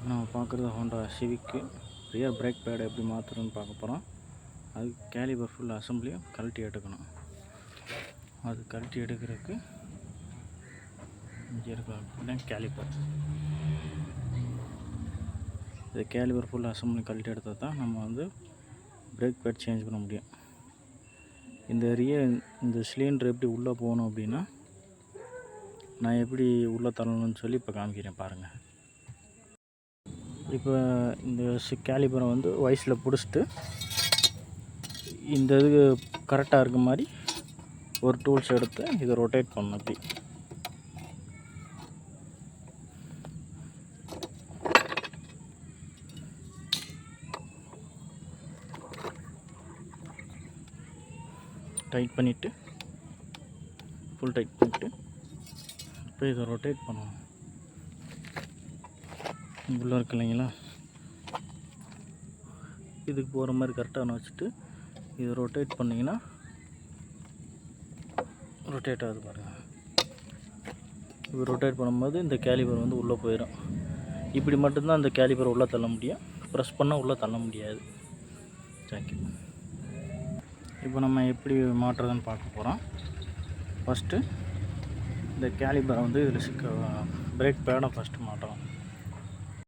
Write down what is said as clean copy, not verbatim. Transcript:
நம்ம பார்க்குறது Honda சிவிக்கு rear break bad எப்படி மாற்றுறதுன்னு பார்க்க போகிறோம். அது கேலிபர் ஃபுல் அசம்பிளியும் கழட்டி எடுக்கணும். அது கழட்டி எடுக்கிறதுக்கு இங்கே இருக்க கேலிபர். இது கேலிபர் ஃபுல் அசம்பிளி கழட்டி எடுத்தால் தான் நம்ம பிரேக் பேட் சேஞ்ச் பண்ண முடியும். இந்த சிலிண்டர் எப்படி உள்ளே போகணும் அப்படின்னா, நான் எப்படி உள்ளே தள்ளணும்னு சொல்லி இப்போ காமிக்கிறேன் பாருங்கள். இப்போ இந்த கேலிபரை வயசில் பிடிச்சிட்டு இந்த இது கரெக்டாக இருக்க மாதிரி ஒரு டூல்ஸ் எடுத்து இதை ரொட்டேட் பண்ணணும். அப்படி டைட் பண்ணிவிட்டு ஃபுல் டைட் பண்ணிவிட்டு இப்போ இதை ரொட்டேட் பண்ணணும். உள்ளே இருக்கு இல்லைங்களா, இதுக்கு போகிற மாதிரி கரெக்டாக வச்சுட்டு இதை ரொட்டேட் பண்ணிங்கன்னா ரொட்டேட் ஆகுது பாருங்கள். இப்போ ரொட்டேட் பண்ணும்போது இந்த கேலிபர் உள்ளே போயிடும். இப்படி மட்டும்தான் அந்த கேலிபரை உள்ளே தள்ள முடியும். ப்ரெஸ் பண்ணால் உள்ளே தள்ள முடியாது. தேங்க்யூ. இப்போ நம்ம எப்படி மாட்டுறதுன்னு பார்க்க போகிறோம். ஃபஸ்ட்டு இந்த கேலிபரை இதில் பிரேக் பேடை ஃபஸ்ட்டு மாட்டுறோம்.